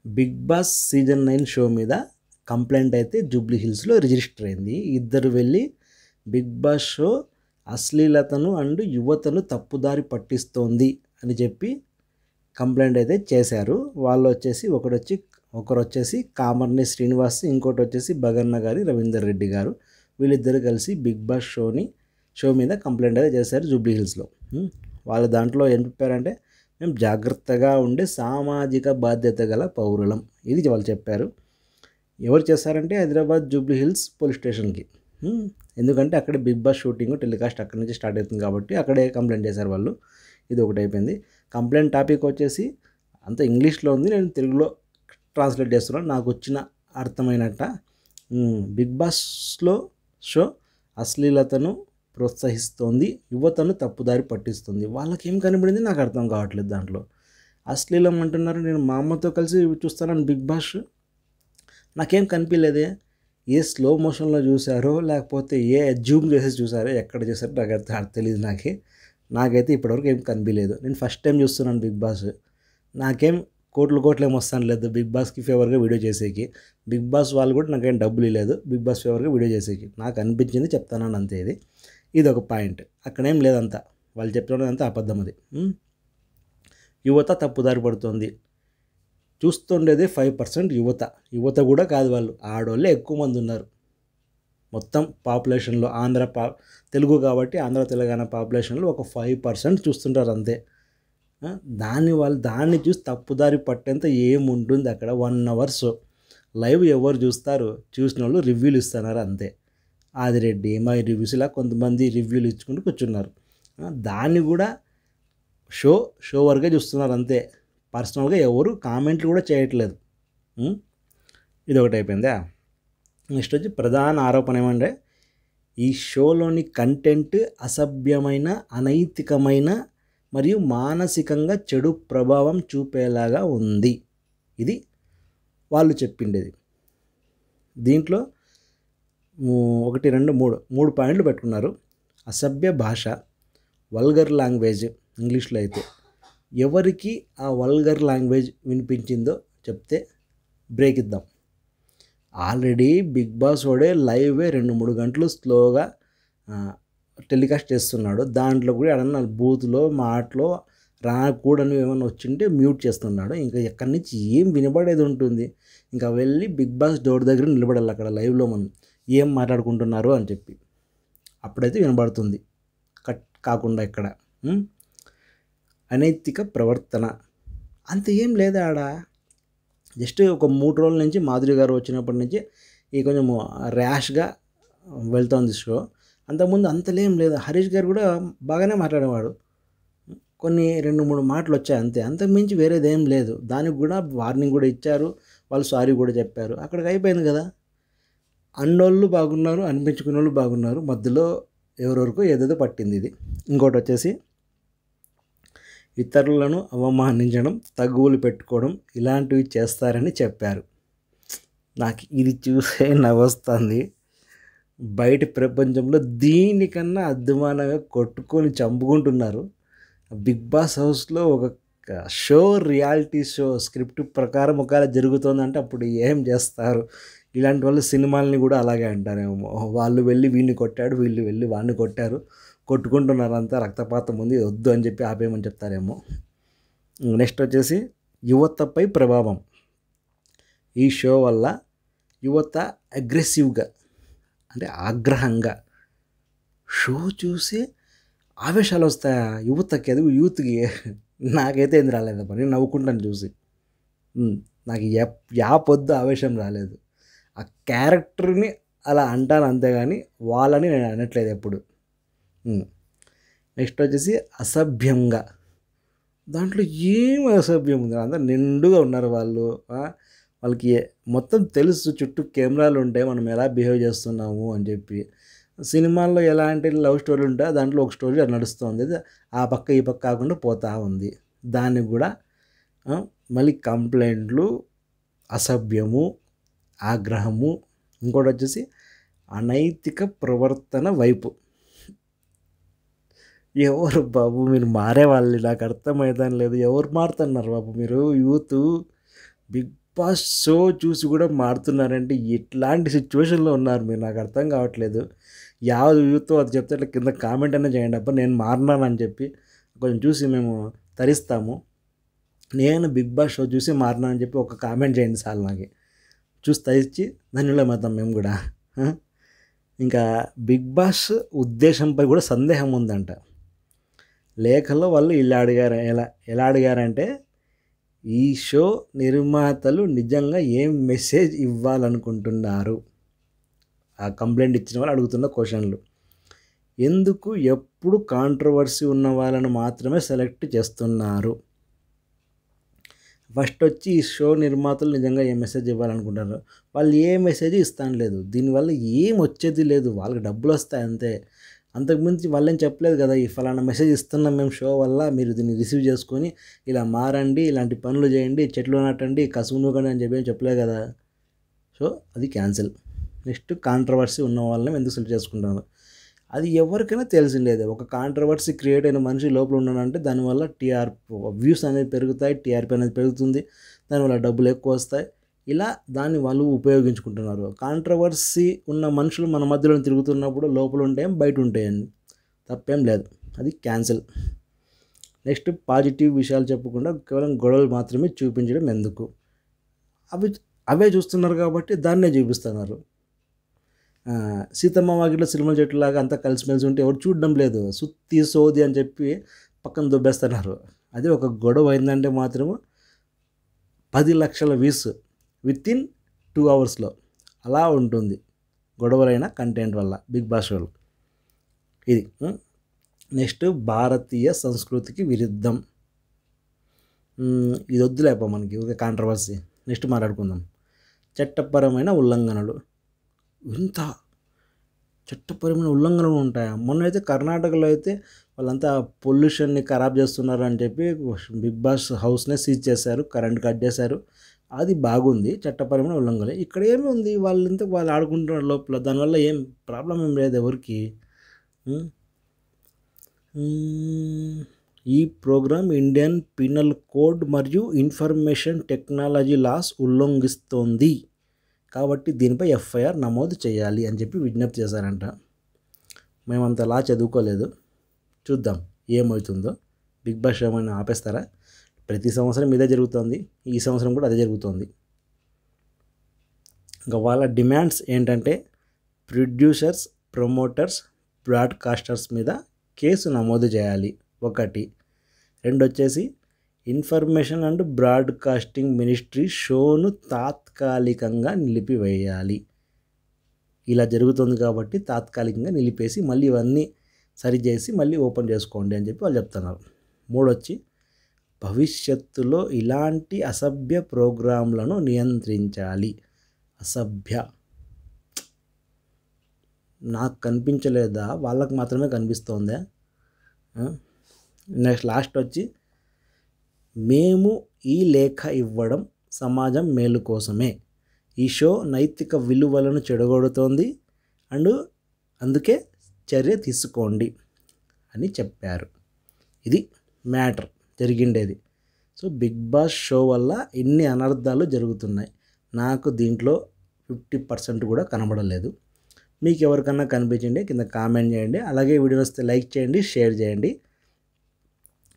Big boss season 9 show మీద complaint అయితే Jubilee హిల్స్లో రిజిస్టర్ అయింది. ఇద్దరు వెళ్ళి బిగ్ బాస్ షో అశ్లీలతను అండ్ యువతను తప్పుదారి పట్టిస్తోంది అని చెప్పి కంప్లైంట్ అయితే చేశారు. వాళ్ళు వచ్చేసి ఒకరు వచ్చేసి కామర్ని శ్రీనివాస్, ఇంకోటి వచ్చేసి బగన్న గారి రవీందర్ రెడ్డి గారు. వీళ్ళిద్దరు కలిసి బిగ్ బాస్ షో మీద కంప్లైంట్ అయితే చేశారు జూబ్లీ హిల్స్లో. వాళ్ళ దాంట్లో ఏం చెప్పారంటే, మేము జాగ్రత్తగా ఉండే సామాజిక బాధ్యత గల పౌరులం, ఇది వాళ్ళు చెప్పారు. ఎవరు చేశారంటే హైదరాబాద్ జూబ్లీ హిల్స్ పోలీస్ స్టేషన్కి. ఎందుకంటే అక్కడే బిగ్ బాస్ షూటింగ్ టెలికాస్ట్ అక్కడి నుంచి స్టార్ట్ అవుతుంది కాబట్టి అక్కడే కంప్లైంట్ చేశారు వాళ్ళు. ఇది ఒకటి అయిపోయింది. కంప్లైంట్ టాపిక్ వచ్చేసి అంత ఇంగ్లీష్లో ఉంది, నేను తెలుగులో ట్రాన్స్లేట్ చేస్తున్నాను నాకు వచ్చిన అర్థమైనట్ట. బిగ్ బాస్లో షో అశ్లీలతను ప్రోత్సహిస్తోంది, యువతను తప్పుదారి పట్టిస్తుంది. వాళ్ళకి ఏం కనబడింది నాకు అర్థం కావట్లేదు. దాంట్లో అశ్లీలం అంటున్నారు. నేను మా అమ్మతో కలిసి చూస్తాను బిగ్ బాస్, నాకేం కనిపించలేదే. ఏ స్లో మోషన్లో చూసారో లేకపోతే ఏ జూమ్ చేసి చూసారో ఎక్కడ చూసారో నాకు తెలియదు. నాకైతే ఇప్పటివరకు ఏం కనిపించలేదు. నేను ఫస్ట్ టైం చూస్తున్నాను బిగ్ బాస్. నాకేం కోట్లు ఏం వస్తాను లేదు బిగ్ బాస్కి ఫేవర్గా వీడియో చేసేకి. బిగ్ బాస్ వాళ్ళు కూడా నాకేం డబ్బులు లేదు బిగ్ బాస్ ఫేవర్గా వీడియో చేసేకి. నాకు అనిపించింది చెప్తాను అంతే. ఇది ఒక పాయింట్. అక్కడేం లేదంతా వాళ్ళు చెప్తున్నదంతా అబద్ధం. అది యువత తప్పుదారి పడుతుంది. చూస్తుండేది 5% యువత కూడా కాదు, వాళ్ళు ఆడవాళ్ళే ఎక్కువ మంది ఉన్నారు మొత్తం పాపులేషన్లో. తెలుగు కాబట్టి ఆంధ్ర తెలంగాణ పాపులేషన్లో ఒక 5% చూస్తుంటారు అంతే. దాన్ని చూసి తప్పుదారి పట్టేంత ఏముంటుంది అక్కడ. 1 hour షో లైవ్ ఎవరు చూస్తారు? చూసిన వాళ్ళు రివ్యూలు ఇస్తున్నారు అంతే. ఆదిరెడ్డి మై రివ్యూస్ ఇలా కొంతమంది రివ్యూలు ఇచ్చుకుంటూ కూర్చున్నారు. దాన్ని కూడా షో వరకే చూస్తున్నారు అంతే. పర్సనల్గా ఎవరు కామెంట్లు కూడా చేయట్లేదు. ఇది ఒకటి అయిపోయిందా. నెక్స్ట్ వచ్చి ప్రధాన ఆరోపణ ఏమంటే, ఈ షోలోని కంటెంట్ అసభ్యమైన, అనైతికమైన మరియు మానసికంగా చెడు ప్రభావం చూపేలాగా ఉంది. ఇది వాళ్ళు చెప్పిండేది. దీంట్లో 1, 2, 3 పాయింట్లు పెట్టుకున్నారు. అసభ్య భాష, వల్గర్ లాంగ్వేజ్ ఇంగ్లీష్లో అయితే. ఎవరికి ఆ వల్గర్ లాంగ్వేజ్ వినిపించిందో చెప్తే బ్రేక్ ఇద్దాం. ఆల్రెడీ బిగ్ బాస్ వాడే లైవే 2-3 గంటలు స్లోగా టెలికాస్ట్ చేస్తున్నాడు. దాంట్లో కూడా ఏమన్నా బూత్లో మాటలో రాకూడని ఏమైనా వచ్చింటే మ్యూట్ చేస్తున్నాడు. ఇంకా ఎక్కడి నుంచి ఏం వినబడేది ఉంటుంది? ఇంకా వెళ్ళి బిగ్ బాస్ డోర్ దగ్గర నిలబడాలి అక్కడ లైవ్లో మనం ఏం మాట్లాడుకుంటున్నారు అని చెప్పి. అప్పుడైతే వినబడుతుంది. కట్ కాకుండా ఇక్కడ అనైతిక ప్రవర్తన అంత ఏం లేదా ఆడ. జస్ట్ ఒక 3 రోజుల నుంచి మాధురి గారు వచ్చినప్పటి నుంచి ఈ కొంచెం ర్యాష్గా వెళ్తోంది షో. అంతకుముందు అంతలేం లేదు. హరీష్ గారు కూడా బాగానే మాట్లాడేవాడు. కొన్ని 2-3 మాటలు వచ్చాయి అంతే. అంతకుమించి వేరేదేం లేదు. దానికి కూడా వార్నింగ్ కూడా ఇచ్చారు, వాళ్ళు సారీ కూడా చెప్పారు. అక్కడికి అయిపోయింది కదా. అన్నోళ్ళు బాగున్నారు, అనిపించుకున్న వాళ్ళు బాగున్నారు, మధ్యలో ఎవరెవరికో ఏదేదో పట్టింది. ఇది ఇంకోటి వచ్చేసి ఇతరులను అవమానించడం, తగువులు పెట్టుకోవడం ఇలాంటివి చేస్తారని చెప్పారు. నాకు ఇది చూసే నవ్వొస్తుంది. బయట ప్రపంచంలో దీనికన్నా అద్మానంగా కొట్టుకొని చంపుకుంటున్నారు. బిగ్ బాస్ హౌస్లో ఒక షో, రియాలిటీ షో స్క్రిప్ట్ ప్రకారం ఒకవేళ జరుగుతుందంటే అప్పుడు ఏం చేస్తారు? ఇలాంటి వాళ్ళు సినిమాలని కూడా అలాగే అంటారేమో. వాళ్ళు వెళ్ళి వీడిని కొట్టాడు, వీళ్ళు వెళ్ళి వాడిని కొట్టారు, కొట్టుకుంటున్నారు అంతా, రక్తపాతం ఉంది, వద్దు అని చెప్పి ఆపేయమని చెప్తారేమో. నెక్స్ట్ వచ్చేసి యువతపై ప్రభావం. ఈ షో వల్ల యువత అగ్రెసివ్గా అంటే ఆగ్రహంగా షో చూసి ఆవేశాలు వస్తాయా యువతకి? అది యూత్కి. నాకైతే ఏం రాలేదమ్మా, నేను నవ్వుకుంటాను చూసి. నాకు పొద్దు ఆవేశం రాలేదు. ఆ క్యారెక్టర్ని అలా అంటాను అంతేగాని వాళ్ళని నేను అనట్లేదు ఎప్పుడు. నెక్స్ట్ వచ్చేసి అసభ్యంగా. దాంట్లో ఏం అసభ్యం ఉంది? అందరూ నిండుగా ఉన్నారు వాళ్ళకి మొత్తం తెలుసు, చుట్టూ కెమెరాలు ఉంటాయి, మనం ఎలా బిహేవ్ చేస్తున్నాము అని చెప్పి. సినిమాల్లో ఎలాంటి లవ్ స్టోరీ ఉంటే దాంట్లో ఒక స్టోరీ నడుస్తుంది, ఆ పక్క ఈ పక్క కాకుండా పోతూ ఉంది. దానికి కూడా మళ్ళీ కంప్లైంట్లు, అసభ్యము, ఆగ్రహము. ఇంకోటి వచ్చేసి అనైతిక ప్రవర్తన వైపు. ఎవరు బాబు మీరు మారేవాళ్ళు? నాకు అర్థమవుతాను లేదు. ఎవరు మారుతున్నారు బాబు మీరు? యూత్ బిగ్ బాస్ షో చూసి కూడా మారుతున్నారంటే ఎట్లాంటి సిచ్యువేషన్లో ఉన్నారు మీరు? నాకు అర్థం కావట్లేదు. యావత్ యూత్తో అది చెప్తే అట్లా కింద కామెంట్ అనేది చేయండి. అబ్బా నేను మారినానని చెప్పి కొంచెం చూసి మేము తరిస్తాము. నేను బిగ్ బాస్ షో చూసి మారినానని చెప్పి ఒక కామెంట్ చేయండి సార్. నాకు చూసి తరిచి ధన్యులమవుతాం మేము కూడా. ఇంకా బిగ్ బాస్ ఉద్దేశంపై కూడా సందేహం ఉందంట. లేఖలో వాళ్ళు ఇలా అడిగారు, ఎలా అడిగారంటే, ఈ షో నిర్మాతలు నిజంగా ఏం మెసేజ్ ఇవ్వాలనుకుంటున్నారు? ఆ కంప్లైంట్ ఇచ్చిన వాళ్ళు అడుగుతున్న క్వశ్చన్లు. ఎందుకు ఎప్పుడు కాంట్రవర్సీ ఉన్న వాళ్ళను మాత్రమే సెలెక్ట్ చేస్తున్నారు? ఫస్ట్ వచ్చి ఈ షో నిర్మాతలు నిజంగా ఏ మెసేజ్ ఇవ్వాలనుకుంటారు? వాళ్ళు ఏ మెసేజ్ ఇస్తాను లేదు. దీనివల్ల ఏం వచ్చేది లేదు, వాళ్ళకి డబ్బులు వస్తాయి అంతే. అంతకుమించి వాళ్ళేం చెప్పలేదు కదా, ఈ ఫలానా మెసేజ్ ఇస్తున్నాం మేము షో వల్ల, మీరు దీన్ని రిసీవ్ చేసుకొని ఇలా మారండి, ఇలాంటి పనులు చేయండి, చెట్లు నాటండి, కసువు నూకండి అని చెప్పి చెప్పలేదు కదా. సో అది క్యాన్సిల్. నెక్స్ట్ కాంట్రవర్సీ ఉన్న వాళ్ళని ఎందుకు సెలెక్ట్ చేసుకుంటాను? అది ఎవరికైనా తెలిసిండేది. ఒక కాంట్రవర్సీ క్రియేట్ అయిన మనిషి లోపల ఉన్నాడంటే దానివల్ల వ్యూస్ అనేది పెరుగుతాయి, టీఆర్పీ అనేది పెరుగుతుంది, దానివల్ల డబ్బులు ఎక్కువ వస్తాయి. ఇలా దాన్ని వాళ్ళు ఉపయోగించుకుంటున్నారు. కాంట్రవర్సీ ఉన్న మనుషులు మన మధ్యలో తిరుగుతున్నప్పుడు లోపల ఉంటాయి, బయట ఉంటాయని తప్పేం లేదు. అది క్యాన్సిల్. నెక్స్ట్ పాజిటివ్ విషయాలు చెప్పకుండా కేవలం గొడవలు మాత్రమే చూపించడం ఎందుకు? అవే చూస్తున్నారు కాబట్టి దాన్నే చూపిస్తున్నారు. సీతమ్మ వాకిట్లో సినిమా చెట్టులాగా అంతా కలిసిమెలిసి ఉంటే ఎవరు చూడడం లేదు. సుత్తి సోది అని చెప్పి పక్కన దుబ్బేస్తున్నారు. అదే ఒక గొడవ అయిందంటే మాత్రము 10 లక్షల వ్యూస్ వితిన్ 2 అవర్స్లో అలా ఉంటుంది గొడవలైన కంటెంట్ వల్ల బిగ్ బాస్ షోలు. ఇది నెక్స్ట్ భారతీయ సంస్కృతికి విరుద్ధం. ఇది వద్దులేప మనకి ఒక కాంట్రవర్సీ. నెక్స్ట్ మాట్లాడుకుందాం. చట్టపరమైన ఉల్లంఘనలు. ఇంత చట్టపరమైన ఉల్లంఘనలు ఉంటాయా? మొన్న అయితే కర్ణాటకలో అయితే వాళ్ళంతా పొల్యూషన్ని ఖరాబ్ చేస్తున్నారు అని చెప్పి బిగ్ బాస్ హౌస్నే సీజ్ చేశారు, కరెంట్ కట్ చేశారు. అది బాగుంది, చట్టపరమైన ఉల్లంఘన. ఇక్కడ ఏమి ఉంది, వాళ్ళు ఆడుకుంటున్నారు లోపల, దానివల్ల ఏం ప్రాబ్లం ఏం లేదు ఎవరికి. ఈ ప్రోగ్రామ్ ఇండియన్ పీనల్ కోడ్ మరియు ఇన్ఫర్మేషన్ టెక్నాలజీ లాస్ ఉల్లంఘిస్తోంది కాబట్టి దీనిపై ఎఫ్ఐఆర్ నమోదు చేయాలి అని చెప్పి విజ్ఞప్తి చేశారంట. మేమంత లా చదువుకోలేదు, చూద్దాం ఏమవుతుందో. బిగ్ బాస్ షో ఏమైనా ఆపేస్తారా? ప్రతి సంవత్సరం ఇదే జరుగుతుంది, ఈ సంవత్సరం కూడా అదే జరుగుతుంది. ఇంకా వాళ్ళ డిమాండ్స్ ఏంటంటే ప్రొడ్యూసర్స్, ప్రమోటర్స్, బ్రాడ్కాస్టర్స్ మీద కేసు నమోదు చేయాలి ఒకటి. రెండు వచ్చేసి ఇన్ఫర్మేషన్ అండ్ బ్రాడ్కాస్టింగ్ మినిస్ట్రీ షోను తాత్కాలికంగా నిలిపివేయాలి. ఇలా జరుగుతుంది కాబట్టి తాత్కాలికంగా నిలిపేసి మళ్ళీ ఇవన్నీ సరిచేసి మళ్ళీ ఓపెన్ చేసుకోండి అని చెప్పి వాళ్ళు చెప్తున్నారు. మూడు వచ్చి భవిష్యత్తులో ఇలాంటి అసభ్య ప్రోగ్రాంలను నియంత్రించాలి. అసభ్య నాకు కనిపించలేదా? వాళ్ళకు మాత్రమే కనిపిస్తోందా? నెక్స్ట్ లాస్ట్ వచ్చి మేము ఈ లేఖ ఇవ్వడం సమాజం మేలు కోసమే. ఈ షో నైతిక విలువలను చెడగొడుతోంది అండ్ అందుకే చర్య తీసుకోండి అని చెప్పారు. ఇది మ్యాటర్ జరిగిండేది. సో బిగ్ బాస్ షో వల్ల ఇన్ని అనర్థాలు జరుగుతున్నాయి. నాకు దీంట్లో 50% కూడా కనబడలేదు. మీకు ఎవరికన్నా కనిపించండి కింద కామెంట్ చేయండి. అలాగే వీడియో వస్తే లైక్ చేయండి, షేర్ చేయండి.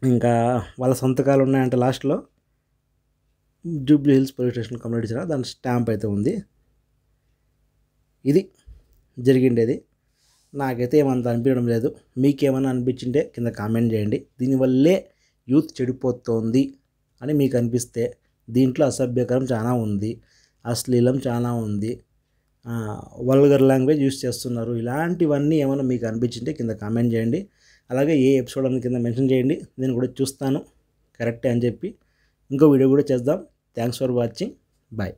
ఇంకా వాళ్ళ సంతకాలు ఉన్నాయంటే లాస్ట్లో Jubilee hills police station complaint ఇచ్చిన దాని స్టాంప్ అయితే ఉంది. ఇది జరిగిండేది. నాకైతే ఏమంత అనిపించడం లేదు. మీకేమైనా అనిపించింటే కింద కామెంట్ చేయండి. దీనివల్లే యూత్ చెడిపోతోంది అని మీకు అనిపిస్తే, దీంట్లో అసభ్యకరం చాలా ఉంది, అశ్లీలం చాలా ఉంది, వల్గర్ లాంగ్వేజ్ యూస్ చేస్తున్నారు, ఇలాంటివన్నీ ఏమైనా మీకు అనిపించింటే కింద కామెంట్ చేయండి. అలాగే ఏ ఎపిసోడ్ అని కింద మెన్షన్ చేయండి, నేను కూడా చూస్తాను కరెక్టే అని చెప్పి. ఇంకో వీడియో కూడా చేద్దాం. Thanks for watching. బాయ్.